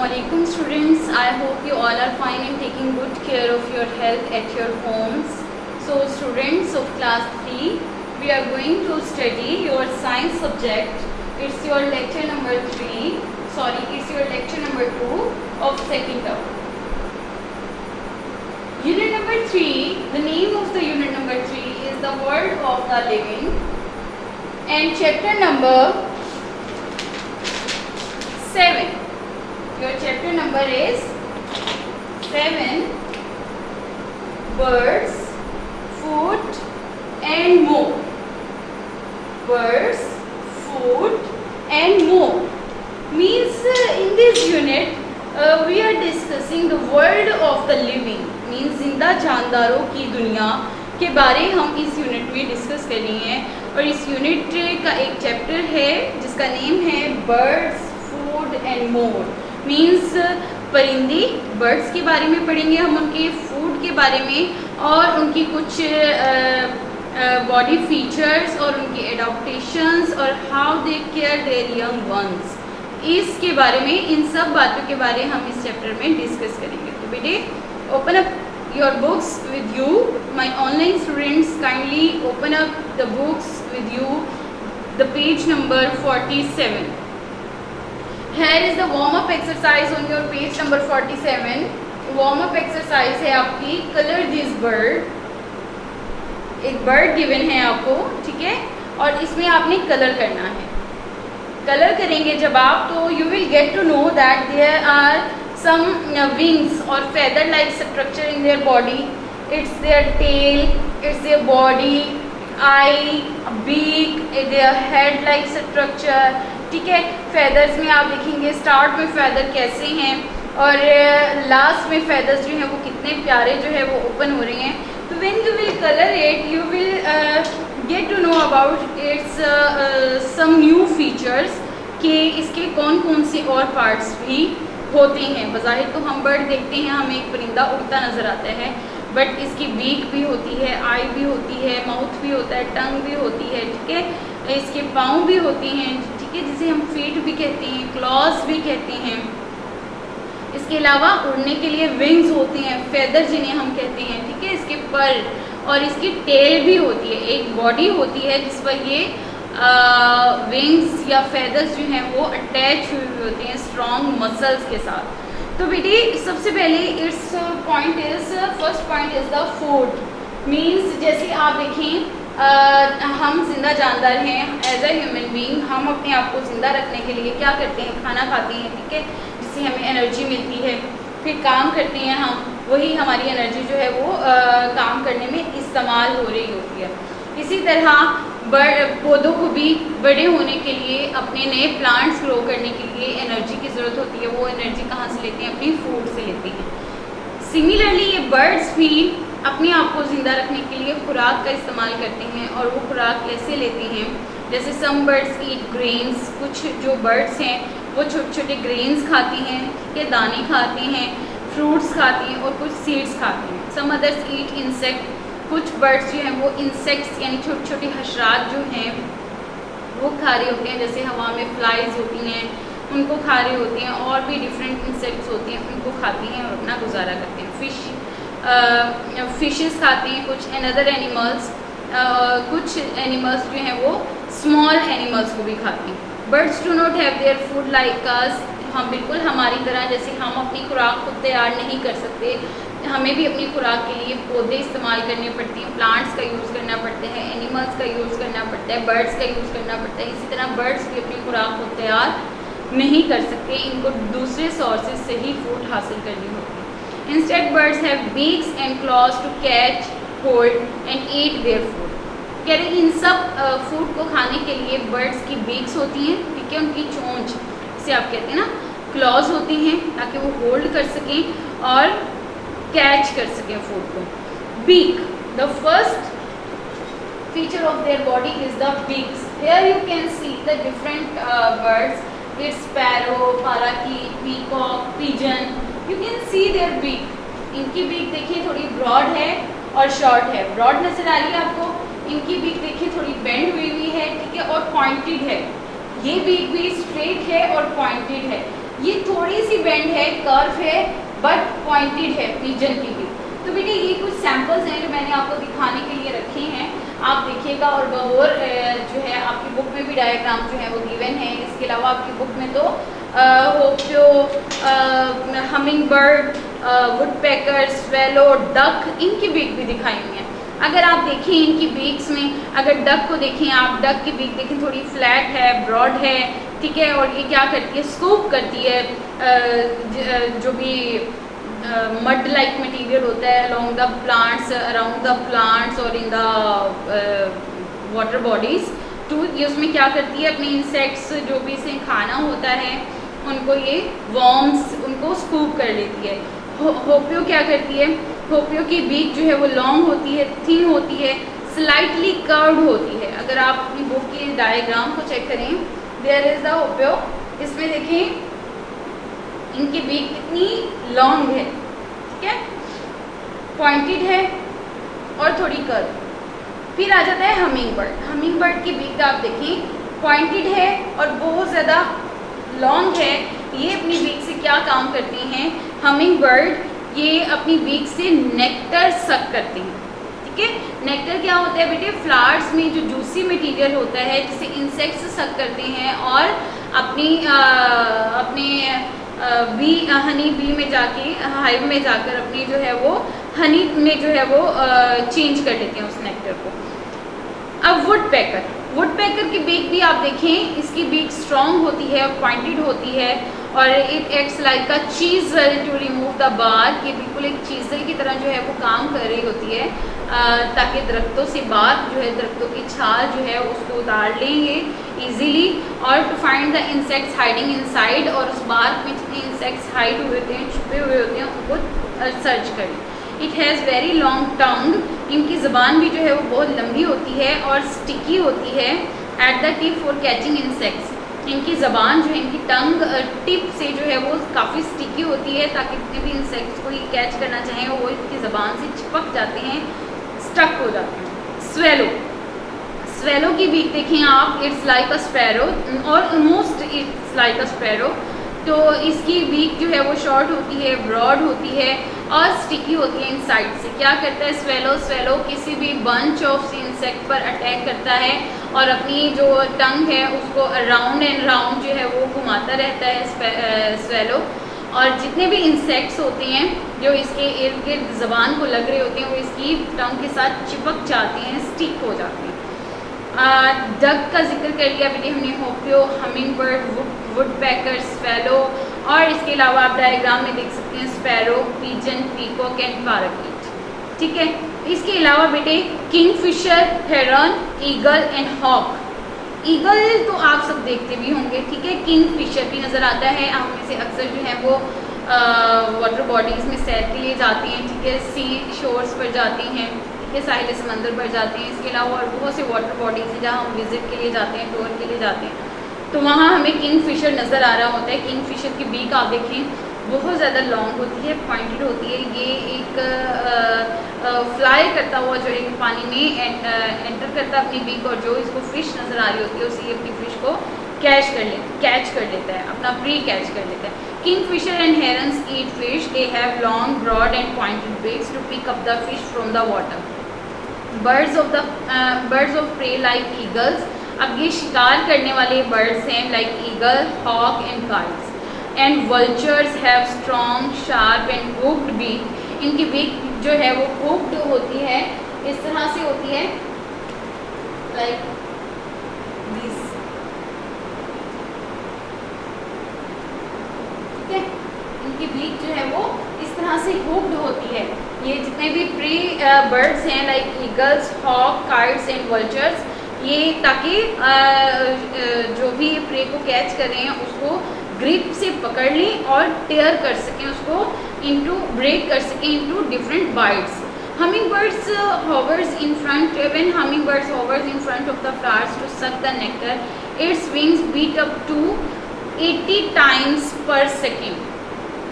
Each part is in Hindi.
Assalamualaikum students. I hope you all are fine and taking good care of your health at your homes. So students of class 3, we are going to study your science subject. It's your lecture number 3. Sorry, it's your lecture number 2 of second term. Unit number 3, the name of the unit number 3 is the world of the living, and chapter number 7. Your chapter number is 7, birds, food and more. Birds, food and more means in this unit we are discussing the world of the living, means जिंदा जानदारों की दुनिया के बारे हम इस यूनिट में डिस्कस कर रही हैं। और इस यूनिट का एक चैप्टर है जिसका नेम है birds, food and more, means परिंदे, बर्ड्स के बारे में पढ़ेंगे हम, उनके फूड के बारे में और उनकी कुछ बॉडी फीचर्स और उनकी एडाप्टेशंस और how they care there young ones, इसके बारे में, इन सब बातों के बारे हम इस चैप्टर में डिस्कस करेंगे। तो बेटे open up your books with you, my online students kindly open up the books with you, the page number 47. Here is the warm up exercise on your page number 47. warm up exercise है आपकी color this bird. एक bird given है आपको, ठीक है, और इसमें आपने कलर करना है। कलर करेंगे जब आप, तो you will get to know that there are some wings or feather like structure in their body. It's their tail, it's their body, eye, beak, their head like structure, ठीक है। फेदर्स में आप देखेंगे स्टार्ट में फेदर कैसे हैं और लास्ट में फेदर्स जो हैं वो कितने प्यारे जो है वो ओपन हो रहे हैं। तो when you will colour it you will get to know about its some new features, कि इसके कौन कौन से और पार्ट्स भी होते हैं। बज़ाहिर तो हम बर्ड देखते हैं, हमें एक परिंदा उड़ता नज़र आता है, बट इसकी बीक भी होती है, आई भी होती है, माउथ भी होता है, टंग भी होती है, ठीक है, इसके पाँव भी होती हैं, ठीक है, जिसे हम फीट भी कहते हैं, क्लॉज भी कहते हैं। इसके अलावा उड़ने के लिए विंग्स होती हैं, फेदर जिन्हें हम कहते हैं, ठीक है, इसके पर, और इसकी टेल भी होती है, एक बॉडी होती है जिस पर ये विंग्स या फेदर्स जो हैं वो अटैच हुए हुए होते हैं स्ट्रॉन्ग मसल्स के साथ। तो बेटी सबसे पहले it's point is, first point is the food, means जैसे आप देखें हम जिंदा जानदार हैं, एज अ ह्यूमन बीइंग हम अपने आप को ज़िंदा रखने के लिए क्या करते हैं, खाना खाते हैं, ठीक है, जिससे हमें एनर्जी मिलती है, फिर काम करते हैं हम, वही हमारी एनर्जी जो है वो काम करने में इस्तेमाल हो रही होती है। इसी तरह पौधों को भी बड़े होने के लिए, अपने नए प्लांट्स ग्रो करने के लिए एनर्जी की ज़रूरत होती है। वो एनर्जी कहाँ से लेते हैं, अपनी फूड से लेते हैं। सिमिलरली ये बर्ड्स भी अपने आप को ज़िंदा रखने के लिए खुराक का इस्तेमाल करते हैं, और वो खुराक कैसे लेते हैं, जैसे सम बर्ड्स ईट ग्रेन्स, कुछ जो बर्ड्स हैं वो छोटे छोटे ग्रेन्स खाती हैं, के दाने खाते हैं, फ्रूट्स खाती हैं और कुछ सीड्स खाती हैं। सम अदर्स ईट इंसेक्ट, कुछ बर्ड्स जो हैं वो इंसेक्ट्स यानी छोटे छोटे हशरात जो हैं वो खा रहे होते हैं, जैसे हवा में फ्लाइज होती हैं उनको खा रही होती हैं, और भी डिफरेंट इंसेक्ट्स होती हैं उनको खाती हैं और अपना गुजारा करते हैं। फिशेस खाते हैं कुछ, एंड अदर एनिमल्स, कुछ एनिमल्स जो हैं वो स्मॉल एनिमल्स को भी खाते हैं। Birds do not have their food like us, हम बिल्कुल हमारी तरह, जैसे हम अपनी खुराक खुद तैयार नहीं कर सकते, हमें भी अपनी खुराक के लिए पौधे इस्तेमाल करने पड़ते हैं, प्लांट्स का यूज़ करना पड़ता है, एनिमल्स का यूज़ करना पड़ता है, बर्ड्स का यूज़ करना पड़ता है। इसी तरह बर्ड्स भी अपनी खुराक को तैयार नहीं कर सकते, इनको दूसरे सोर्सेज से ही फूड हासिल करनी होती है। Instead birds have beaks and claws to catch, hold and eat their food. कह रहे इन सब फूड को खाने के लिए बर्ड्स की बीक्स होती हैं, ठीक है, उनकी चोंच जिसे आप कहते हैं ना, क्लॉज होती हैं ताकि वो होल्ड कर सकें और कैच कर सकें फूड को। Beak, the first feature of their body is the beaks. Here you can see the different birds. It's sparrow, parakeet, peacock, pigeon. You can see their beak. इनकी बीक देखिए थोड़ी ब्रॉड है और शॉर्ट है, ब्रॉड नजर आ रही है आपको। इनकी बीक देखिए थोड़ी बेंड हुई है, ठीक है, और पॉइंटेड है। ये बीक भी स्ट्रेट है और पॉइंटेड है। ये थोड़ी सी बेंड है, कर्व है, बट पॉइंटेड है पिजन की भी। तो बेटे ये कुछ सैंपल्स हैं जो मैंने आपको दिखाने के लिए रखे हैं, आप देखिएगा। और बहोर जो है आपकी बुक में भी डायग्राम जो है वो गिवन है। इसके अलावा आपकी बुक में तो hoopoe, humming bird, woodpecker, swallow, duck, इनकी बीक भी दिखाई हुई है। अगर आप देखें इनकी बीक्स में, अगर डक को देखें आप, डक की बीक देखें थोड़ी फ्लैट है, ब्रॉड है, ठीक है। और ये क्या करती है, स्कूप करती है जो भी मड लाइक मटेरियल होता है along the plants, around the plants और in the water bodies too, ये उसमें क्या करती है, अपने इंसेक्ट्स जो भी इसे खाना होता है उनको, ये वॉर्म्स उनको स्कूप कर लेती है। होपियो क्या करती है, होपियो की बीक जो है वो लॉन्ग होती है, थिन होती है, स्लाइटली कर्व्ड होती है। अगर आप अपनी बुक के डायग्राम को चेक करें, देयर इज द होपियो, इसमें देखें इनकी बीक कितनी लॉन्ग है, ठीक है, पॉइंटेड है और थोड़ी कर्व। फिर आ जाता है हमिंग बर्ड। हमिंग बर्ड की बीक आप देखें पॉइंटेड है और बहुत ज़्यादा लॉन्ग है। ये अपनी बीक से क्या काम करती हैं, हमिंग बर्ड ये अपनी बीक से नेक्टर सक करती हैं, ठीक है। नेक्टर क्या होता है बेटे, फ्लावर्स में जो जूसी मटेरियल होता है जिसे इंसेक्ट्स सक करते हैं और अपने बी हनी बी में जाके, हाइव में जाकर अपनी जो है वो हनी में जो है वो चेंज कर लेते हैं उस नेक्टर को। अब वुडपेकर की बीक भी आप देखें, इसकी बीक स्ट्रॉन्ग होती है और पॉइंटेड होती है और it acts like a chisel to remove the bark. ये बिल्कुल एक चीज़ल की तरह जो है वो काम कर रही होती है ताकि दरख्तों से बार्क जो है, दरख्तों की छाल जो है उसको उतार लेंगे ईजीली, और to find the insects hiding inside, और उस बार्क में जितने इंसेक्ट्स हाइड हुए होते हैं, छुपे हुए होते हैं, उनको सर्च करें। इट हैज़ वेरी लॉन्ग टंग, इनकी ज़बान भी जो है वो बहुत लंबी होती है और स्टिकी होती है at the tip for catching insects. इनकी ज़बान जो है, इनकी टंग टिप से जो है वो काफ़ी स्टिकी होती है ताकि जितने भी इंसेक्ट्स को ये कैच करना चाहें वो इसकी ज़बान से चिपक जाते हैं, स्टक हो जाते हैं। स्वेलो की बीक देखें आप, इट्स लाइक अ स्पैरो और almost it's like a sparrow. तो इसकी बीक जो है वो शॉर्ट होती है, ब्रॉड होती है और स्टिकी होती है इनसाइड से। क्या करता है स्वेलो किसी भी बंच ऑफ इंसेक्ट पर अटैक करता है और अपनी जो टंग है उसको राउंड एंड राउंड जो है वो घुमाता रहता है स्वेलो, और जितने भी इंसेक्ट्स होते हैं जो इसके इर्द गिर्द ज़बान को लग रहे होते हैं वो इसकी टंग के साथ चिपक जाते हैं, स्टिक हो जाते हैं। डक का जिक्र कर लिया बेटे हमने, hoopoe, humming bird, woodpecker, swallow, और इसके अलावा आप डायग्राम में देख सकते हैं sparrow, pigeon, peacock and parakeet, ठीक है। इसके अलावा बेटे kingfisher, heron, eagle and hawk. Eagle तो आप सब देखते भी होंगे, ठीक है। किंगफिशर भी नज़र आता है, हम में से अक्सर जो है वो वाटर बॉडीज़ में सैर के लिए जाते हैं, ठीक है, सी शोर्स पर जाते हैं, ठीक है, साहिल समंदर पर जाते हैं। इसके अलावा और बहुत से वाटर बॉडीज़ हैं जहाँ हम विज़िट के लिए जाते हैं, टूर के लिए जाते हैं, तो वहाँ हमें किंगफिशर नज़र आ रहा होता है। किंगफिशर की बीक आप देखें बहुत ज़्यादा लॉन्ग होती है, पॉइंटेड होती है। ये एक फ्लाई करता हुआ जो है पानी में एंटर करता है अपनी बीक, और जो इसको फ़िश नज़र आ रही होती है उसी अपनी फ़िश को कैच कर लेता है, अपना प्री कैच कर लेता है। Kingfisher and herons eat fish, they have long, broad and pointed beaks to pick up the fish from the water. Birds of prey like eagles, अब ये शिकार करने वाले बर्ड्स हैं like eagle, hawk and kites. And vultures have strong, sharp and hooked beak, इनकी बीक जो है वो हुक्ड होती है, इस तरह से होती है, लाइक दिस, ठीक है। इनकी बीक जो है वो इस तरह से हुक्ड होती है। ये जितने भी प्री बर्ड्स हैं like eagles, hawk, kites and vultures, ये ताकि जो भी प्रे को कैच कर रहे हैं उसको ग्रिप से पकड़ लें और टेयर कर सकें, उसको इनटू ब्रेक कर सकें into different bytes. Hummingbirds hovers in front, when hummingbirds hovers in front of the flowers to suck the nectar, its wings beat up to 80 times per second.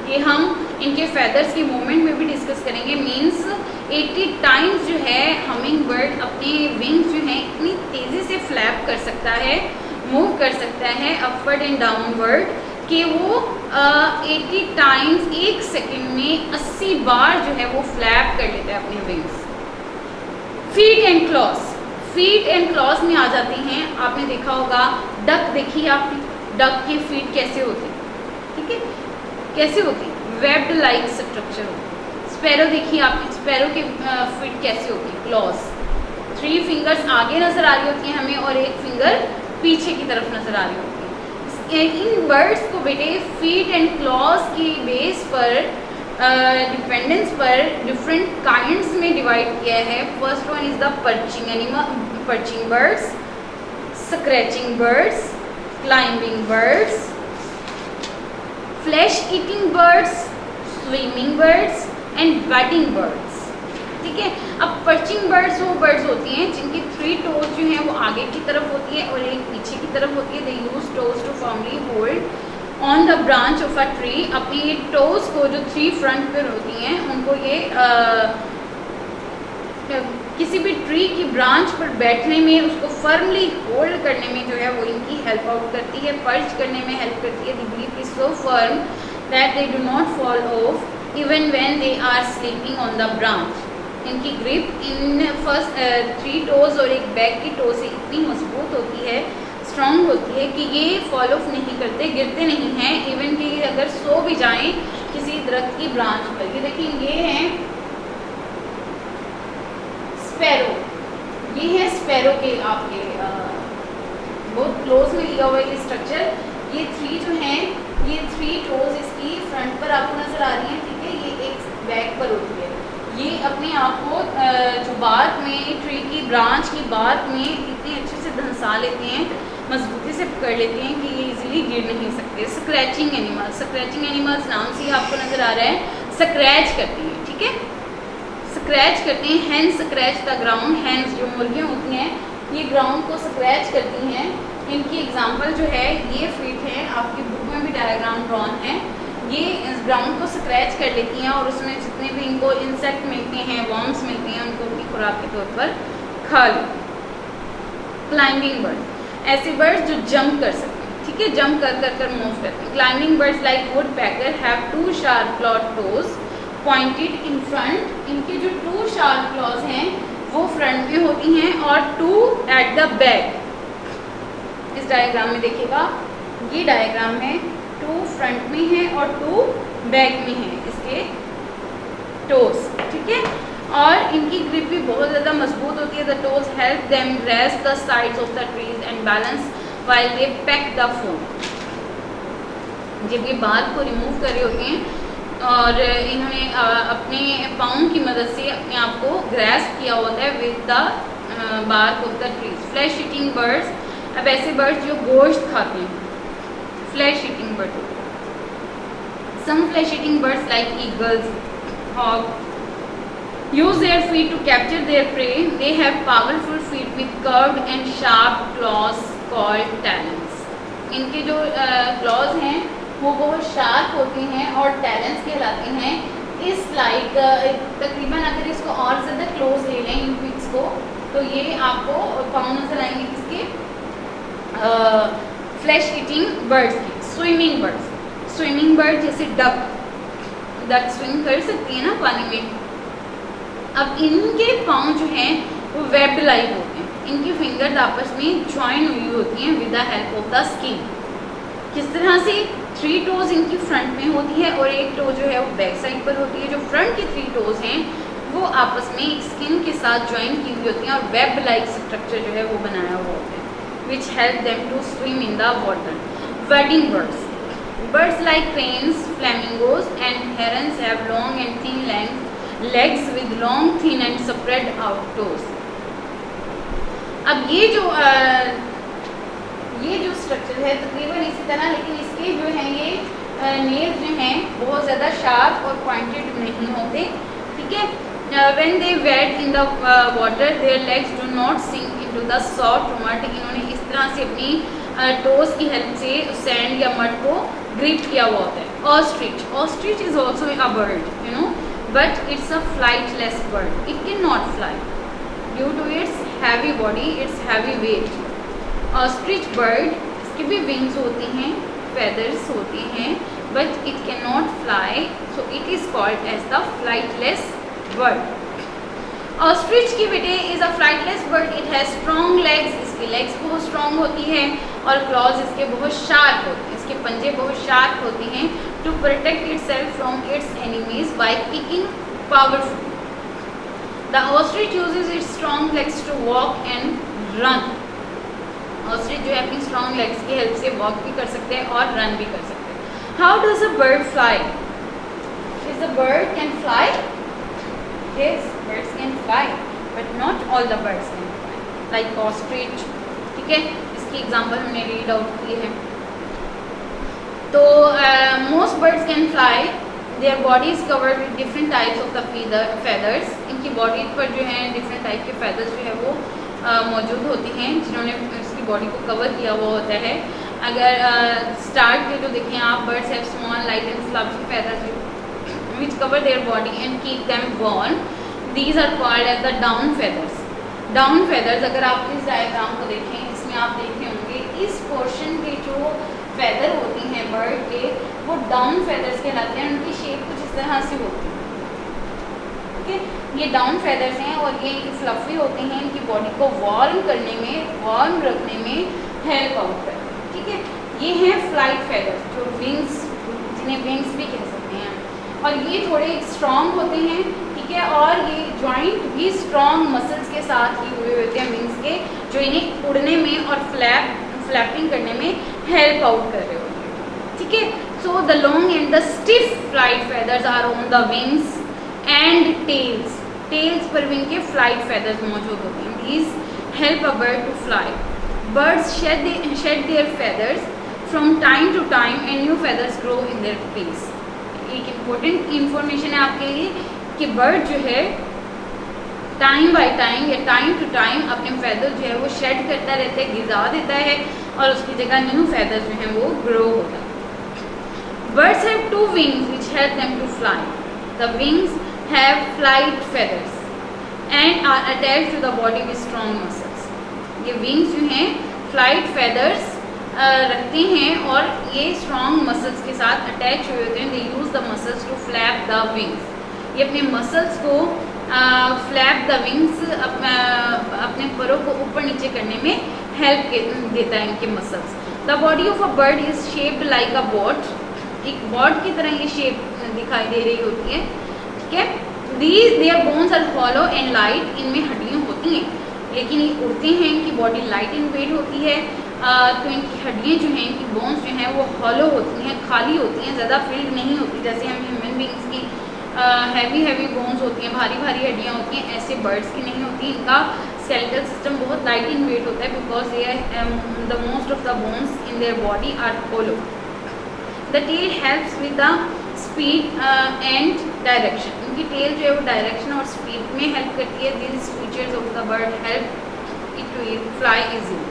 ये हम इनके फेदर्स की मूवमेंट में भी डिस्कस करेंगे। मीन्स 80 टाइम्स जो है हमिंग बर्ड अपने विंग्स जो हैं इतनी तेज़ी से फ्लैप कर सकता है, मूव कर सकता है अपवर्ड एंड डाउनवर्ड, कि वो 80 टाइम्स एक सेकेंड में 80 बार जो है वो फ्लैप कर लेता है अपने wings. Feet and clause, feet and clause में आ जाते हैं। आपने देखा होगा डक, देखी आपने डक की फीट कैसे होती, ठीक है, कैसे होती, वेब्ड लाइक स्ट्रक्चर होती। स्पैरो देखिए आपने, स्पैरो की फीट कैसे होती, क्लॉज, 3 फिंगर्स आगे नज़र आ रही होती हैं हमें और 1 फिंगर पीछे की तरफ नज़र आ रही होती है। इन बर्ड्स को बेटे फीट एंड क्लॉज की बेस पर डिपेंडेंस पर डिफरेंट काइंड्स में डिवाइड किया है। First one is the perching animal, perching birds, scratching birds, climbing birds, flash eating birds, swimming birds and batting birds, ठीक है। अब पर्चिंग बर्ड्स वो बर्ड्स होती हैं जिनकी 3 टोज जो हैं वो आगे की तरफ होती है और एक पीछे की तरफ होती है। They use toes to firmly hold on the branch of a tree. अपनी ये टोज को जो 3 फ्रंट पर होती हैं उनको ये किसी भी ट्री की ब्रांच पर बैठने में, उसको फर्मली होल्ड करने में जो है वो इनकी हेल्प आउट करती है, पर्च करने में हेल्प करती है। The grip is so firm that they do not fall off even when they are sleeping on the branch. इनकी ग्रिप इन फर्स्ट 3 टोज और एक बैक की टो से इतनी मजबूत होती है, स्ट्रॉन्ग होती है कि ये फॉल ऑफ नहीं करते, गिरते नहीं हैं। इवन कि अगर सो भी जाएं किसी दरख्त की ब्रांच पर। ये देखिए, ये हैं स्पैरो, ये है स्पैरो के आपके बहुत क्लोज में लिया हुआ है ये स्ट्रक्चर। ये 3 जो हैं, ये 3 टोज इसकी फ्रंट पर आपको नज़र आ रही हैं, ठीक है। ये एक बैक पर होती है। ये अपने आप को जो बार्क में, ट्री की ब्रांच की बार्क में इतने अच्छे से धंसा लेते हैं, मजबूती से पकड़ लेते हैं कि ये इजीली गिर नहीं सकते। स्क्रैचिंग एनिमल्स, स्क्रैचिंग एनिमल्स नाम से ही आपको नज़र आ रहा है, स्क्रैच करती हैं, ठीक है, स्क्रैच करते हैं। Hens scratch the ground, hens जो मुर्गियाँ होती हैं ये ग्राउंड को स्क्रैच करती हैं। इनकी एग्जांपल जो है ये फीट है, आपकी बुक में भी डायग्राम ड्रॉन है। ये इस ग्राउंड को स्क्रैच कर लेती हैं और उसमें जितने भी इनको इंसेक्ट मिलते हैं, वॉर्म्स मिलते हैं, उनको उनकी खुराक के तौर पर खा लेती हैं। क्लाइंबिंग बर्ड, ऐसे बर्ड्स जो जंप कर सकते हैं, ठीक है, जंप कर मूव करते हैं। Climbing birds like would packer have 2 sharp Claude toes pointed in front. इनके जो 2 शार्प क्लॉज हैं वो फ्रंट में होती हैं और 2 एट द बैक। इस डायग्राम में देखिएगा, ये डायग्राम में 2 फ्रंट में है और 2 बैक में है इसके टोज, ठीक है। और इनकी ग्रिप भी बहुत ज़्यादा मजबूत होती है। The toes help them rest the sides of the trees and balance while they pack the food. जब ये बार को रिमूव कर रहे होते हैं और इन्होंने अपने पाँव की मदद से अपने आप को ग्रैस्प किया होता है with the bark of the trees. Flesh eating birds, अब ऐसे बर्ड्स जो गोश्त खाते हैं, flesh eating bird. Some flesh eating birds like eagles, hawk use their feet to capture their prey. They have powerful feet with curved and sharp claws called talons. इनके जो क्लॉज हैं वो बहुत शार्प होते हैं और टैलेंट्स कहलाते हैं। इस लाइक तकरीबन अगर इसको और ज़्यादा क्लोज ले लें इन फीट्स को तो ये आपको पाँव नजर आएंगे किसके, फ्लैश ईटिंग बर्ड्स की। स्विमिंग बर्ड्स, स्विमिंग बर्ड जैसे डक स्विम कर सकती है ना पानी में। अब इनके पाँव जो हैं वो वेब्ड लाइक होते हैं, इनकी फिंगर्स आपस में ज्वाइन हुई होती हैं with the help of the skin. किस तरह से, 3 टोज इनकी फ्रंट में होती है और एक टो जो है वो बैक साइड पर होती है। जो फ्रंट की 3 टोज हैं वो आपस में एक स्किन के साथ ज्वाइन की हुई होती हैं और वेब लाइक स्ट्रक्चर जो है वो बनाया हुआ होता है which help them to swim in the water. Wading birds, birds like cranes, flamingos and herons have long and thin legs with long, thin and spread out toes. अब ये जो स्ट्रक्चर है तकरीबन इसी तरह, लेकिन इसके जो हैं ये नेल्स जो हैं बहुत ज़्यादा शार्प और पॉइंटेड नहीं होते, ठीक है। When they wade in the water, their legs do not sink into the soft mud. इन्होंने इस तरह से अपनी टोज की हेल्प से सैंड या मड को ग्रिप किया हुआ होता है। Ostrich, ostrich is also a bird, you know, but it's a flightless bird. It cannot fly due to its heavy body, its heavy weight. Ostrich bird, इसके भी wings होती हैं, feathers होते हैं but it cannot fly, so it is called as the flightless bird. Ostrich की बेटे is a flightless bird, it has strong legs, इसकी लेग्स बहुत स्ट्रॉन्ग होती है और क्लॉज इसके बहुत शार्प होते हैं, इसके पंजे बहुत शार्प होते हैं to protect itself from its enemies by kicking powerful. The ostrich uses its strong legs to walk and run. Ostrich जो है अपनी स्ट्रॉन्ग लेग्स की हेल्प से वॉक भी कर सकते हैं और रन भी कर सकते हैं. How does a bird fly? Is a bird can fly? Yes, birds can fly, but not all the birds can fly. Like ostrich, ठीक है, इसकी एग्जांपल हमने रीड आउट की है. तो most birds can fly. Their body is covered with different types of the feathers. इनकी बॉडी पर जो है डिफरेंट टाइप के feathers जो है वो मौजूद होते हैं जिन्होंने इसकी बॉडी को कवर किया हुआ होता है. अगर स्टार्ट के जो देखें आप, birds have small light and fluffy feathers which cover their body and keep them warm. These are called as the down feathers. Down feathers, अगर आप इस डायग्राम को देखें, इसमें आप देख रहे होंगे इस पोर्शन के जो feather होती हैं बर्ड के, वो डाउन feathers कहलाते हैं. उनकी शेप कुछ इस तरह से होती है. ठीक है, ये डाउन feathers हैं और ये फ्लफी होते हैं. इनकी बॉडी को वार्म करने में, वार्म रखने में हेल्प आउट करते हैं. ठीक है, ये हैं फ्लाइट feathers, जो विंग्स, जिन्हें विंग्स भी कह सकते हैं. और ये थोड़े स्ट्रॉन्ग होते हैं. ठीक है, और ये जॉइंट भी स्ट्रॉन्ग मसल्स के साथ ही हुए होते हैं विंग्स के, जो इन्हें उड़ने में और फ्लैपिंग करने में हेल्प आउट कर रहे होते हैं. ठीक है, so the long and the stiff flight feathers are on the wings and tails. Tails पर विंग के फ्लाइट फेदर्स मौजूद होते हैं. These help a bird to fly. Birds shed their feathers from time to time and new feathers grow in their place. एक इम्पोर्टेंट इंफॉर्मेशन है आपके लिए कि बर्ड जो है टाइम बाय टाइम या टाइम टू टाइम अपने फेदर जो है वो शेड करता रहता है, गिरा देता है और उसकी जगह न्यू फेदर्स जो हैं वो ग्रो होता है. Birds have two wings which help them to fly. The wings have flight feathers and are attached to the body with strong muscles. ये विंग्स जो हैं फ्लाइट फेदर्स रखते हैं और ये स्ट्रॉन्ग मसल्स के साथ अटैच हुए होते हैं. They use the muscles to flap the wings. ये अपने मसल्स को फ्लैप द विंग्स, अपने परों को ऊपर नीचे करने में हेल्प देता है इनके muscles. The body of a bird is shaped like a boat. एक बॉट की तरह ये शेप दिखाई दे रही होती है. ठीक है, these their bones are hollow and light. इनमें हड्डियाँ होती हैं लेकिन ये उड़ते हैं. इनकी बॉडी लाइट इन वेट होती है. तो इनकी हड्डियाँ जो हैं, इनकी बोन्स जो हैं वो हॉलो होती हैं, खाली होती हैं, ज़्यादा फिल्ड नहीं होती. जैसे हम ह्यूमन बींग्स की हैवी बोन्स होती हैं, भारी हड्डियाँ होती हैं, ऐसे बर्ड्स की नहीं होती. इनका स्केलेटल सिस्टम बहुत लाइट इन वेट होता है because the most of the bones in their body are hollow. The tail helps with the speed and direction. इनकी टेल जो है वो डायरेक्शन और स्पीड में हेल्प करती है. This features of the bird help it to fly easily.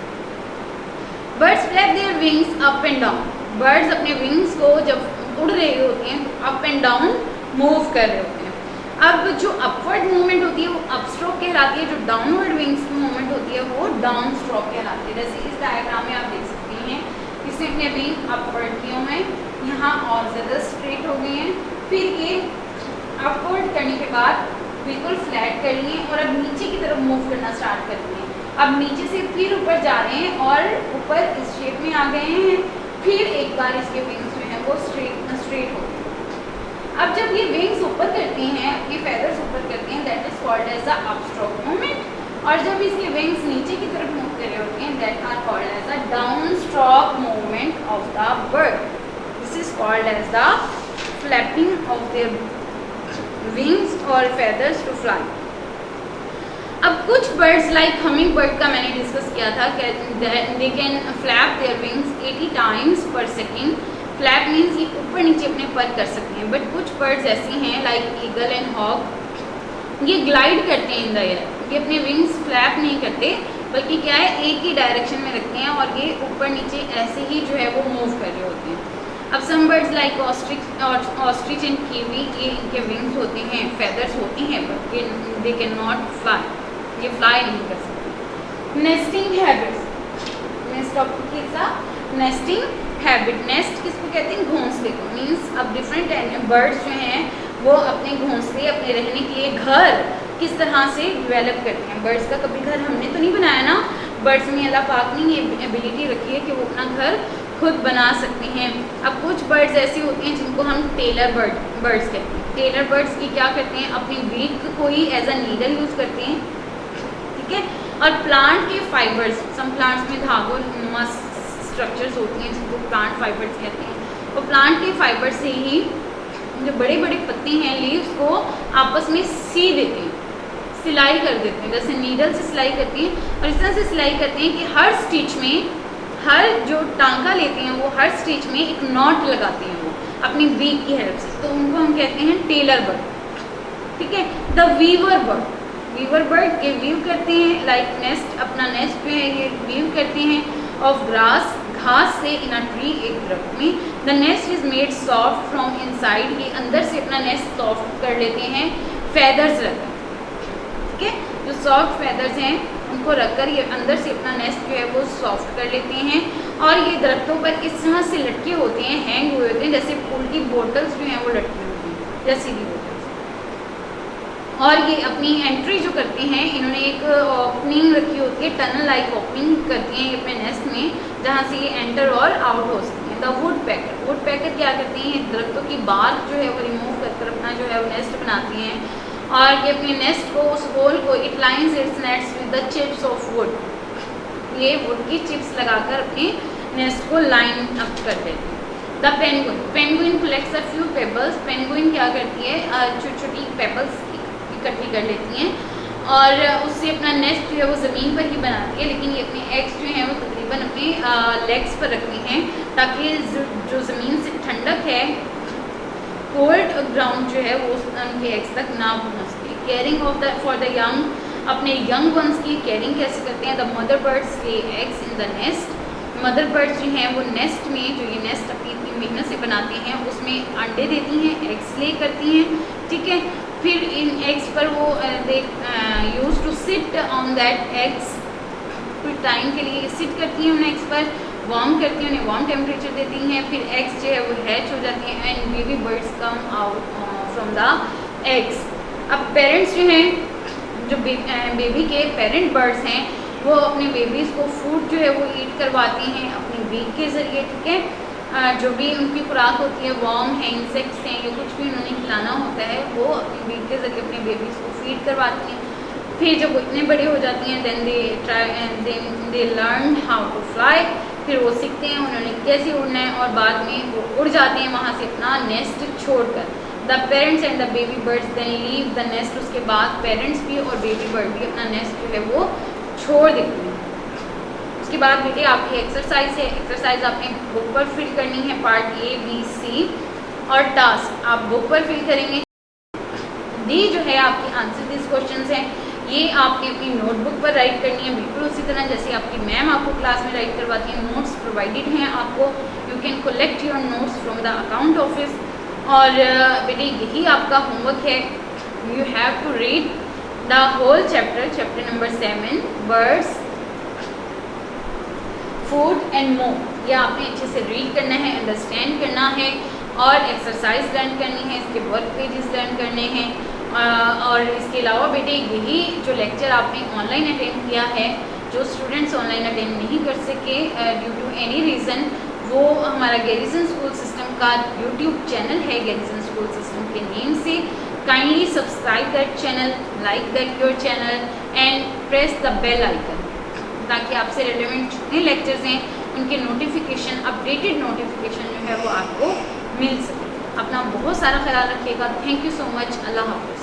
Birds flap their wings up and down. बर्ड्स अपने विंग्स को जब उड़ रहे होते हैं तो अप एंड डाउन मूव कर रहे होते हैं. अब जो अपवर्ड मूवमेंट होती है वो अप स्ट्रोक कहलाती है. जो डाउनवर्ड विंग्स की मूवमेंट होती है वो डाउन स्ट्रोक कहलाती है. जैसे इस डायग्राम में आप देख सकते हैं, इसने अपने विंग अपवर्ड किए हुए हैं, यहाँ और ज़्यादा स्ट्रेट हो गए हैं. फिर ये अपवर्ड करने के बाद बिल्कुल फ्लैट कर लिए और अब नीचे की तरफ मूव करना स्टार्ट कर दिए. अब नीचे से फिर ऊपर जा रहे हैं और ऊपर इस शेप में आ गए हैं. फिर एक बार इसके विंग्स जो हैं वो स्ट्रेट हो गए. अब जब ये विंग्स ऊपर करते हैं, ये फेदर्स ऊपर करते हैं, that is called as the upstroke movement. और जब इसके विंग्स नीचे की तरफ मूव कर रहे होते हैं, that are called as the down stroke movement of the bird. This is called as the flapping of their wings और फेदर्स टू फ्लाई. अब कुछ बर्ड्स लाइक हमिंग बर्ड का मैंने डिस्कस किया था, they can flap their wings 80 times पर सेकेंड. फ्लैप मीन्स ये ऊपर नीचे अपने पर कर सकते हैं. बट कुछ बर्ड्स ऐसी हैं लाइक ईगल एंड हॉक, ये ग्लाइड करते हैं इन द एयर. ये अपने विंग्स फ्लैप नहीं करते बल्कि क्या है, एक ही डायरेक्शन में रखते हैं और ये ऊपर नीचे ऐसे ही जो है वो मूव कर रहे होते हैं. अब some birds like ostrich and kiwi, ये इनके विंग्स होते हैं, फेदर्स होती हैं, but they can not fly. ये फ्लाई नहीं कर सकते. Nesting habits. Next topic is the nesting habit. Nest किसको कहते हैं? घोंसले को। मीन्स अब डिफरेंट बर्ड्स जो हैं वो अपने घोंसले, अपने रहने के लिए घर किस तरह से डेवलप करते हैं। बर्ड्स का कभी घर हमने तो नहीं बनाया ना, बर्ड्स में अल्लाह पाक ने ये एबिलिटी रखी है कि वो अपना घर खुद बना सकते हैं। अब कुछ बर्ड्स ऐसे होते हैं जिनको हम टेलर बर्ड्स कहते हैं। टेलर बर्ड्स की क्या करते हैं? अपनी बीक को ही एज अ नीडल यूज़ करते हैं, ठीक है। और प्लांट के फाइबर्स, सम प्लांट्स में धागों स्ट्रक्चर्स होती हैं जिनको प्लांट फाइबर्स कहते हैं। तो प्लांट के फाइबर से ही जो बड़े बड़े पत्ते हैं, लीव्स को आपस में सी देते हैं, सिलाई कर देते हैं, जैसे नीडल से सिलाई करती हैं। और इस तरह से सिलाई करते हैं कि हर स्टिच में, हर जो टांका लेते हैं वो हर स्टिच में एक नॉट लगाते हैं वो अपनी बीक की हेल्प से। तो उनको हम कहते हैं टेलर बर्ड, ठीक है। The weaver bird, weaver bird ये वीव करते हैं लाइक नेस्ट, अपना नेस्ट जो है ये वीव करते हैं ऑफ ग्रास, घास से, इन अ ट्री, एक दरख्त में। The nest is made soft from inside, ये अंदर से अपना नेस्ट सॉफ्ट कर लेते हैं फेदर्स रखकर, ठीक है। जो सॉफ्ट फेदर्स हैं उनको रखकर ये अंदर से अपना नेस्ट जो है वो सॉफ्ट कर लेते हैं। और ये दरख्तों पर इस तरह से लटके होते हैं, हैंग हुए होते हैं, जैसे फूल की बोटल्स जो हैं वो लटकी होती हैं, जैसे सीधी बोटल्स। और ये अपनी एंट्री जो करते हैं, इन्होंने एक ओपनिंग रखी होती है, टनल लाइक ओपनिंग करती हैं अपने नेस्ट में, जहाँ से ये एंटर और आउट हो सकते हैं। द वुड पैकर क्या करते हैं? दरख्तों की बाल जो है वो रिमूव कर अपना जो है वो नेस्ट बनाती हैं। और ये अपने नेस्ट को, उस होल को, it lines its nets with the chips of wood, ये वुड की चिप्स लगाकर अपने नेस्ट को लाइन अप कर देते हैं। The penguin collects a few pebbles, penguin क्या करती है? छोटी छोटी पेबल्स इकट्ठी कर लेती हैं और उससे अपना नेस्ट जो है वो ज़मीन पर ही बनाती है, लेकिन ये अपने एग्स जो हैं वो तकरीबन अपने लेग्स पर रखती हैं ताकि जो ज़मीन से ठंडक है, कोल्ड ग्राउंड जो है वो उनके एग्स तक ना पहुँच सके। Caring of the for the young, अपने यंग वंस की केयरिंग कैसे करते हैं? The mother birds lay eggs in the nest, mother birds जो हैं वो नेस्ट में, जो ये नेस्ट अपनी इतनी मेहनत से बनाते हैं, उसमें अंडे देती हैं, एग्स ले करती हैं, ठीक है। फिर इन एग्स पर वो they use to sit on that eggs, कुछ टाइम के लिए सिट करती हैं उन एग्स पर, वार्म करती हैं, उन्हें वार्म टेम्परेचर देती हैं, फिर एग्स जो है वो हैच हो जाती हैं and baby birds come out from the eggs. अब पेरेंट्स जो हैं, जो बेबी के पेरेंट बर्ड्स हैं, वो अपने बेबीज़ को फूड जो है वो ईट करवाती हैं अपनी बीक के ज़रिए, ठीक है। जो भी उनकी खुराक होती है, वर्म है, इंसेक्ट्स हैं, या कुछ भी उन्होंने खिलाना होता है, वो अपनी बीक के ज़रिए अपने बेबीज़ को फीड करवाती हैं। फिर जब वो इतने बड़े हो जाती हैं, then they learn how to fly, फिर वो सीखते हैं उन्होंने कैसे उड़ना है, और बाद में वो उड़ जाते हैं वहाँ से अपना नेस्ट छोड़कर। The parents and the baby birds then leave the nest, उसके बाद पेरेंट्स भी और बेबी बर्ड भी अपना नेस्ट जो है वो छोड़ देते हैं। उसके बाद बेटे आपकी एक्सरसाइज है, एक्सरसाइज आपने बुक पर फिल करनी है, पार्ट ए, बी, सी, और टास्क आप बुक पर फिल करेंगे। डी जो है आपकी आंसर दिस क्वेश्चंस हैं, ये आपने अपनी नोटबुक पर राइट करनी है, बिल्कुल उसी तरह जैसे आपकी मैम आपको क्लास में राइट करवाती हैं। नोट्स प्रोवाइडेड हैं आपको, you can collect your notes from the account office. और बेटे यही आपका होमवर्क है, you have to read the whole chapter number 7, birds, food and more. ये आपने अच्छे से रीड करना है, अंडरस्टैंड करना है, और एक्सरसाइज लर्न करनी है, इसके वर्क पेजेस लर्न करने हैं। और इसके अलावा बेटे यही जो लेक्चर आपने ऑनलाइन अटेंड किया है, जो स्टूडेंट्स ऑनलाइन अटेंड नहीं कर सके ड्यू टू एनी रीज़न, वो हमारा गैरिसन स्कूल सिस्टम का यूट्यूब चैनल है, गैरिसन स्कूल सिस्टम के नेम से। Kindly subscribe that channel, like that your channel and press the bell icon, ताकि आपसे रिलेवेंट जितने लेक्चर्स हैं उनके नोटिफिकेशन, अपडेटेड नोटिफिकेशन जो है वो आपको मिल सके। अपना बहुत सारा ख्याल रखिएगा। Thank you so much. अल्लाह हाफ़िज़।